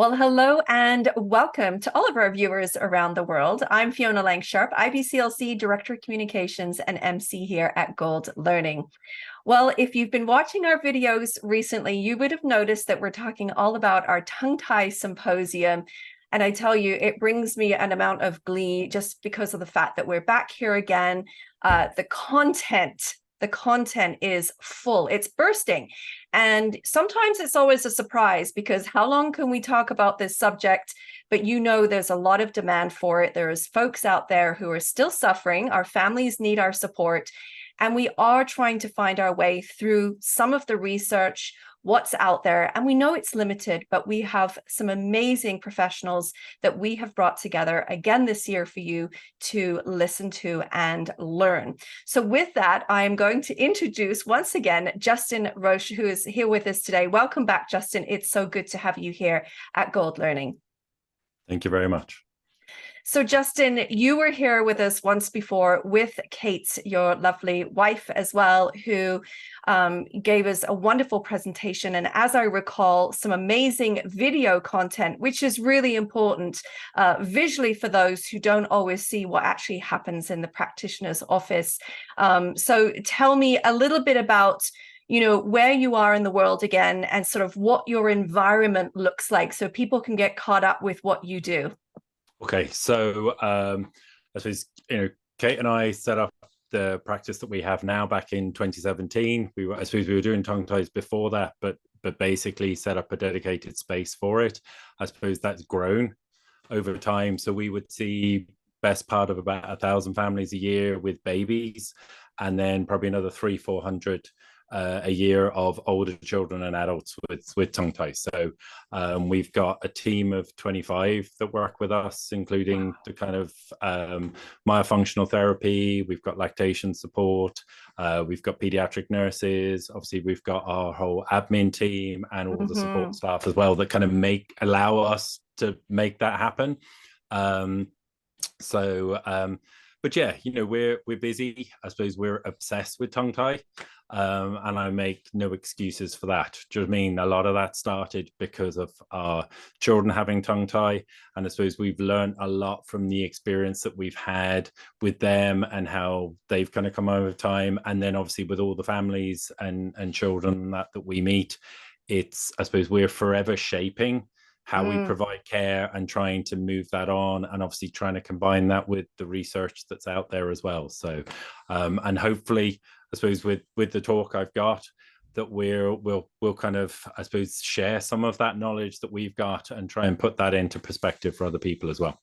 Well, hello and welcome to all of our viewers around the world. I'm Fiona Lang-Sharp, IBCLC Director of Communications and MC here at Gold Learning. Well, if you've been watching our videos recently, you would have noticed that we're talking all about our tongue tie symposium. And I tell you, it brings me an amount of glee just because of the fact that we're back here again. The content is full, it's bursting. And sometimes it's always a surprise because how long can we talk about this subject? But you know, there's a lot of demand for it. There's folks out there who are still suffering. Our families need our support. And we are trying to find our way through some of the research, what's out there. And we know it's limited, but we have some amazing professionals that we have brought together again this year for you to listen to and learn. So with that, I am going to introduce once again, Justin Roche, who is here with us today. Welcome back, Justin. It's so good to have you here at Gold Learning. Thank you very much. So Justin, you were here with us once before with Kate, your lovely wife as well, who gave us a wonderful presentation. And as I recall, some amazing video content, which is really important visually for those who don't always see what actually happens in the practitioner's office. So tell me a little bit about where you are in the world again and sort of what your environment looks like so people can get caught up with what you do. Okay, so I suppose Kate and I set up the practice that we have now back in 2017. I suppose we were doing tongue ties before that, but basically set up a dedicated space for it. I suppose that's grown over time. So we would see best part of about 1,000 families a year with babies, and then probably another 300-400 a year of older children and adults with tongue ties. So we've got a team of 25 that work with us, including the kind of myofunctional therapy. We've got lactation support. We've got pediatric nurses. Obviously, we've got our whole admin team and all the support staff as well that kind of allow us to make that happen. But yeah, we're busy. I suppose we're obsessed with tongue tie. And I make no excuses for that. Do you know what I mean? A lot of that started because of our children having tongue tie. And I suppose we've learned a lot from the experience that we've had with them and how they've kind of come over time. And then obviously with all the families and children that we meet, I suppose we're forever shaping how we provide care and trying to move that on, and obviously trying to combine that with the research that's out there as well. So, and hopefully, I suppose with the talk I've got, that we'll kind of, I suppose, share some of that knowledge that we've got and try and put that into perspective for other people as well.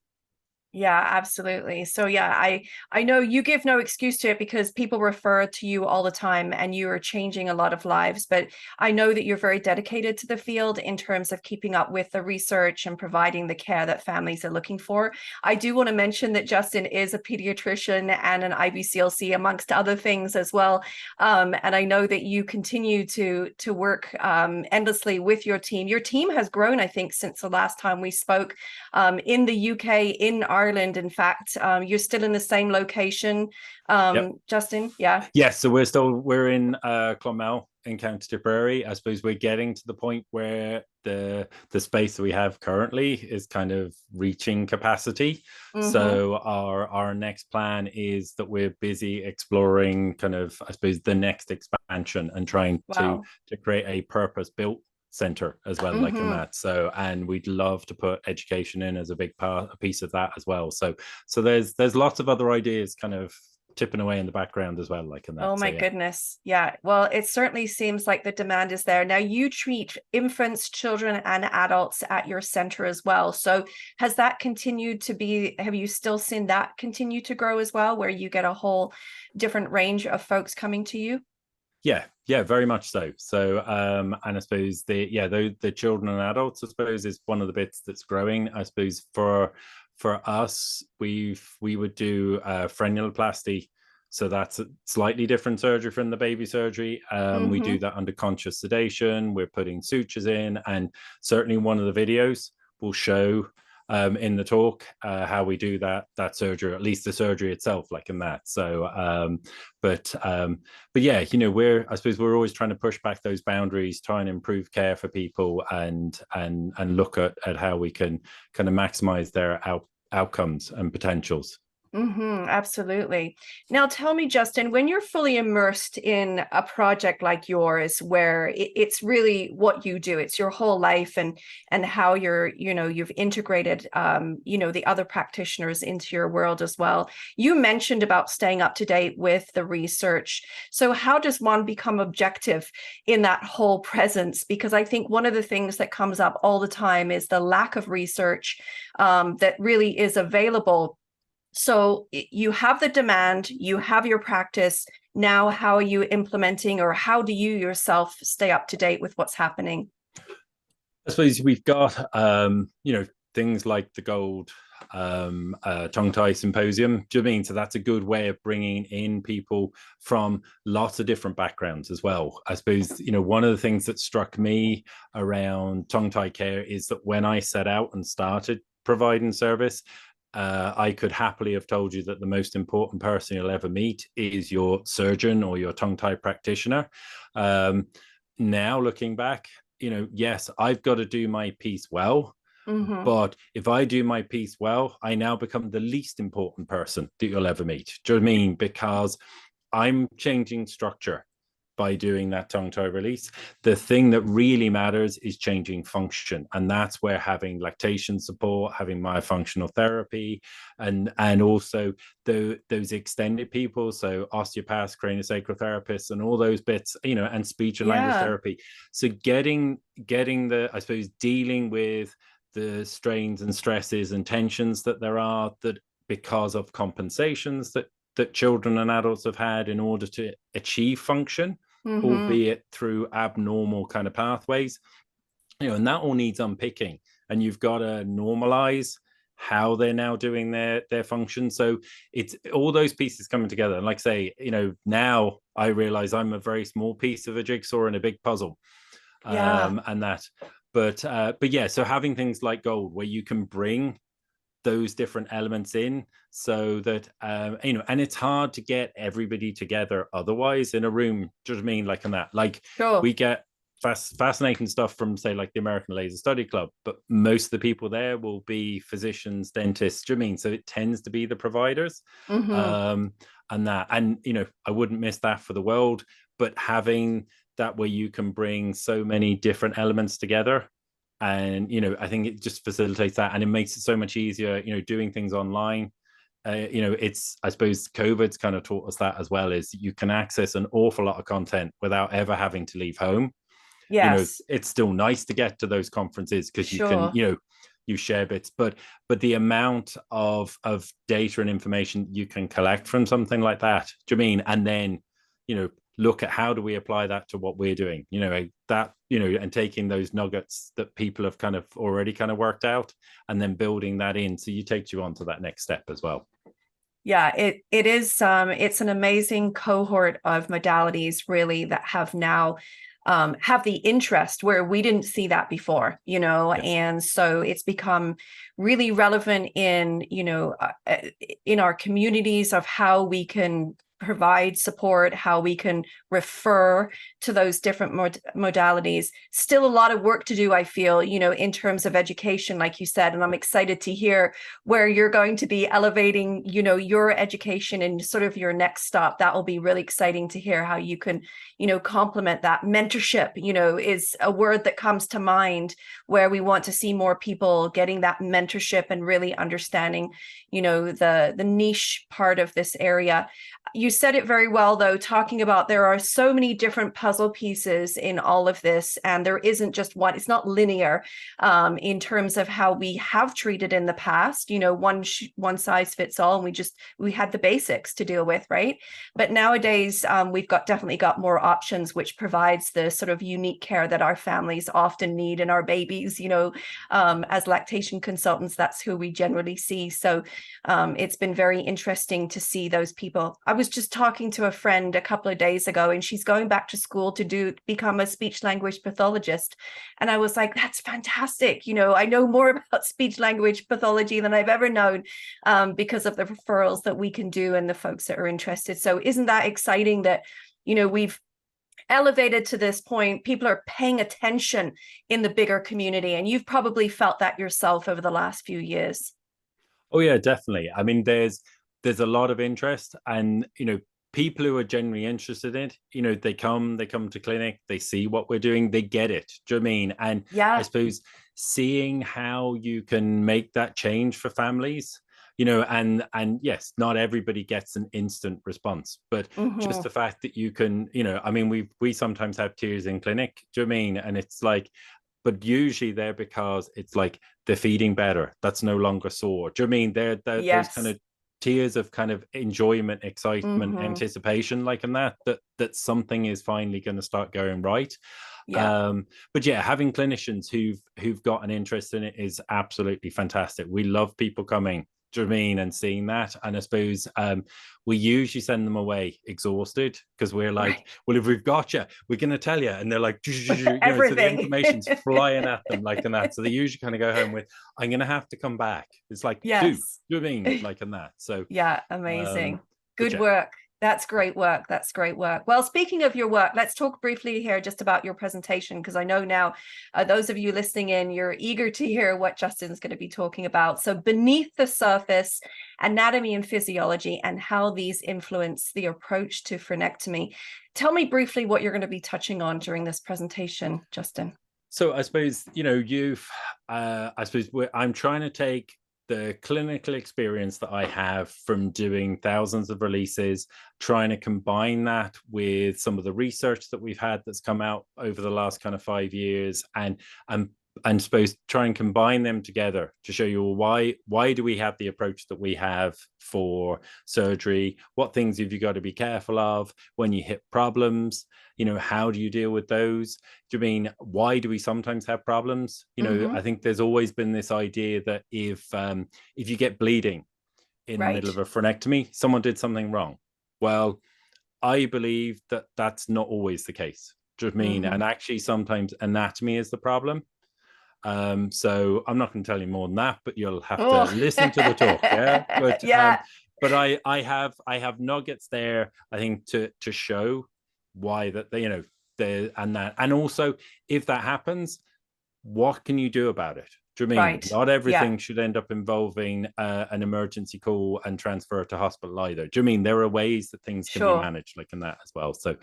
Yeah, absolutely. So yeah, I know you give no excuse to it because people refer to you all the time and you are changing a lot of lives, but I know that you're very dedicated to the field in terms of keeping up with the research and providing the care that families are looking for. I do want to mention that Justin is a pediatrician and an IBCLC amongst other things as well. And I know that you continue to work endlessly with your team. Your team has grown, I think, since the last time we spoke in the UK, in Ireland, in fact. You're still in the same location, Yep. Justin? Yeah. Yes, so we're in Clonmel in County Tipperary. I suppose we're getting to the point where the space that we have currently is kind of reaching capacity. So our next plan is that we're busy exploring kind of, I suppose, the next expansion and trying to create a purpose-built center as well, like in that. So, and we'd love to put education in as a big part, a piece of that as well. So there's lots of other ideas kind of tipping away in the background as well, like in that. Oh my goodness. Yeah. Well, it certainly seems like the demand is there. Now you treat infants, children, and adults at your center as well. So has that continued to be, have you still seen that continue to grow as well, where you get a whole different range of folks coming to you? Yeah, very much so. So, and I suppose the children and adults, I suppose, is one of the bits that's growing. I suppose for us, we would do frenuloplasty. So that's a slightly different surgery from the baby surgery. We do that under conscious sedation. We're putting sutures in, and certainly one of the videos will show in the talk, how we do that surgery, at least the surgery itself, like in that. So but yeah, I suppose we're always trying to push back those boundaries, try and improve care for people, and look at how we can kind of maximize their outcomes and potentials. Absolutely. Now tell me, Justin, when you're fully immersed in a project like yours, where it's really what you do, it's your whole life, and how you've integrated, the other practitioners into your world as well. You mentioned about staying up to date with the research. So how does one become objective in that whole presence? Because I think one of the things that comes up all the time is the lack of research that really is available. So you have the demand, you have your practice. Now, how are you implementing, or how do you yourself stay up to date with what's happening? I suppose we've got, things like the Gold tongue tie symposium. Do you mean? So that's a good way of bringing in people from lots of different backgrounds as well. I suppose, one of the things that struck me around tongue tie care is that when I set out and started providing service, I could happily have told you that the most important person you'll ever meet is your surgeon or your tongue tie practitioner. Now looking back, yes, I've got to do my piece well. But if I do my piece well, I now become the least important person that you'll ever meet. Do you know what I mean? Because I'm changing structure by doing that tongue tie release. The thing that really matters is changing function. And that's where having lactation support, having myofunctional therapy, and also those extended people, so osteopaths, craniosacral therapists, and all those bits, and speech and language therapy. So getting the, I suppose, dealing with the strains and stresses and tensions that there are, that because of compensations that children and adults have had in order to achieve function, albeit through abnormal kind of pathways, and that all needs unpicking, and you've got to normalize how they're now doing their function. So it's all those pieces coming together. And like I say, now I realize I'm a very small piece of a jigsaw in a big puzzle. And that, but yeah, so having things like Gold, where you can bring those different elements in, so that and it's hard to get everybody together otherwise in a room. Do you know what I mean? Like in that, like Sure. We get fascinating stuff from, say, like the American Laser Study Club, but most of the people there will be physicians, dentists. Do you know what I mean? So it tends to be the providers, and that, and I wouldn't miss that for the world. But having that where you can bring so many different elements together, and I think it just facilitates that, and it makes it so much easier, doing things online. It's, I suppose, COVID's kind of taught us that as well, is you can access an awful lot of content without ever having to leave home. Yes. It's still nice to get to those conferences because you can, you share bits, but the amount of data and information you can collect from something like that, do you mean? And then look at how do we apply that to what we're doing, and taking those nuggets that people have kind of already kind of worked out, and then building that in, so you take you on to that next step as well. Yeah, it is it's an amazing cohort of modalities really that have now have the interest where we didn't see that before, Yes. And so it's become really relevant in, in our communities, of how we can provide support, how we can refer to those different modalities. Still a lot of work to do, I feel, in terms of education, like you said, and I'm excited to hear where you're going to be elevating, your education and sort of your next stop. That will be really exciting to hear how you can, complement that. Mentorship, is a word that comes to mind, where we want to see more people getting that mentorship and really understanding, the niche part of this area. You said it very well, though, talking about there are so many different puzzle pieces in all of this, and there isn't just one. It's not linear in terms of how we have treated in the past. One size fits all, and we had the basics to deal with, right? But nowadays, we've definitely got more options, which provides the sort of unique care that our families often need, and our babies. As lactation consultants, that's who we generally see. So it's been very interesting to see those people. I was just talking to a friend a couple of days ago, and she's going back to school to become a speech language pathologist. And I was like, that's fantastic. I know more about speech language pathology than I've ever known, because of the referrals that we can do and the folks that are interested. So isn't that exciting that, we've elevated to this point, people are paying attention in the bigger community, and you've probably felt that yourself over the last few years. Oh yeah, definitely. I mean, there's a lot of interest, and people who are genuinely interested in it, they come to clinic, they see what we're doing, they get it. Do you know what I mean? And I Yeah. suppose seeing how you can make that change for families, and yes, not everybody gets an instant response, but just the fact that you can, I mean, we sometimes have tears in clinic. Do you know what I mean? And it's like, but usually they're because it's like they're feeding better. That's no longer sore. Do you know what I mean? They're those kind Yes. of tears of kind of enjoyment, excitement, anticipation, like in that something is finally going to start going right. Yeah. But yeah, having clinicians who've got an interest in it is absolutely fantastic. We love people coming, do you know what I mean, and seeing that. And I suppose we usually send them away exhausted, because we're like, Right. well, if we've got you, we're going to tell you. And they're like, so the Everything. information's flying at them like in that. So they usually kind of go home with, I'm going to have to come back. It's like, do Yes. you know what I mean? Like in that. So Yeah, amazing. but Good yeah. work. That's great work. That's great work. Well, speaking of your work, let's talk briefly here just about your presentation, because I know now those of you listening in, you're eager to hear what Justin's going to be talking about. So beneath the surface, anatomy and physiology, and how these influence the approach to frenectomy. Tell me briefly what you're going to be touching on during this presentation, Justin. So I suppose, I'm trying to take the clinical experience that I have from doing thousands of releases, trying to combine that with some of the research that we've had that's come out over the last kind of 5 years, and suppose try and combine them together to show you why do we have the approach that we have for surgery, what things have you got to be careful of when you hit problems, how do you deal with those? Do you mean, why do we sometimes have problems? I think there's always been this idea that if you get bleeding in the middle of a frenectomy, someone did something wrong. Well, I believe that that's not always the case. Do you know what I mean? And actually sometimes anatomy is the problem. So I'm not going to tell you more than that, but you'll have to listen to the talk. Yeah. But Yeah. But I have nuggets there, I think, to show why that and also, if that happens, what can you do about it? Do you mean not everything should end up involving an emergency call and transfer to hospital either? Do you mean there are ways that things can be managed like in that as well? So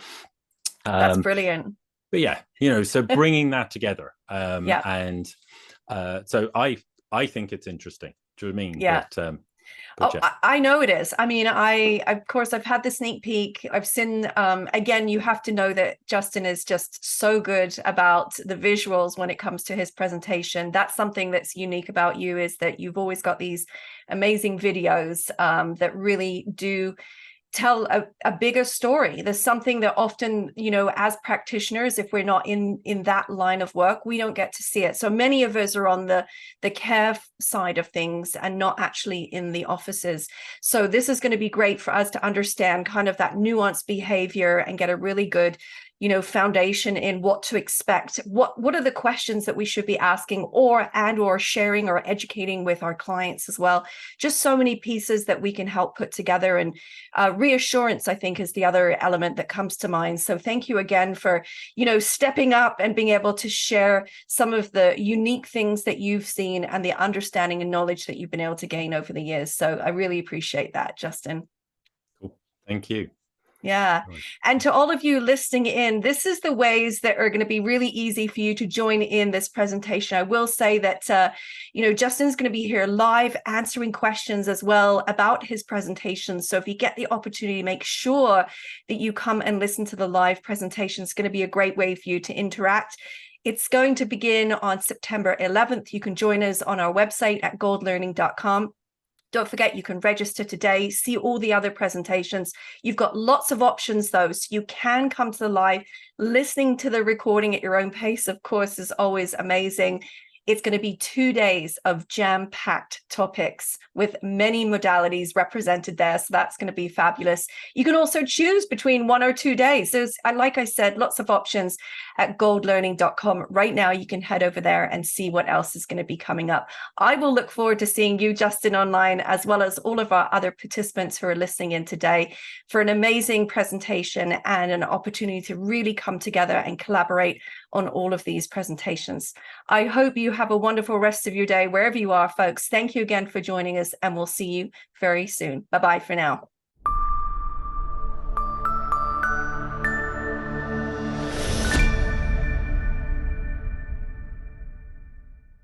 that's brilliant. But yeah, so bringing that together, and so I think it's interesting. Do you know what I mean? Yeah. I know it is. I mean, of course, I've had the sneak peek. I've seen, again, you have to know that Justin is just so good about the visuals when it comes to his presentation. That's something that's unique about you, is that you've always got these amazing videos that really do tell a bigger story. There's something that often, as practitioners, if we're not in that line of work, we don't get to see it. So many of us are on the care side of things and not actually in the offices. So this is going to be great for us to understand kind of that nuanced behavior and get a really good foundation in what to expect. What are the questions that we should be asking or sharing or educating with our clients as well? Just so many pieces that we can help put together. And reassurance, I think, is the other element that comes to mind. So thank you again for, stepping up and being able to share some of the unique things that you've seen and the understanding and knowledge that you've been able to gain over the years. So I really appreciate that, Justin. Cool. Thank you. Yeah. And to all of you listening in, this is the ways that are going to be really easy for you to join in this presentation. I will say that, Justin's going to be here live answering questions as well about his presentation. So if you get the opportunity, make sure that you come and listen to the live presentation. It's going to be a great way for you to interact. It's going to begin on September 11th. You can join us on our website at goldlearning.com. Don't forget, you can register today, see all the other presentations. You've got lots of options, though, so you can come to the live. Listening to the recording at your own pace, of course, is always amazing. It's going to be 2 days of jam-packed topics with many modalities represented there. So that's going to be fabulous. You can also choose between 1 or 2 days. There's, like I said, lots of options at goldlearning.com. Right now, you can head over there and see what else is going to be coming up. I will look forward to seeing you, Justin, online, as well as all of our other participants who are listening in today, for an amazing presentation and an opportunity to really come together and collaborate on all of these presentations. I hope you have a wonderful rest of your day wherever you are, folks. Thank you again for joining us, and we'll see you very soon. Bye-bye for now.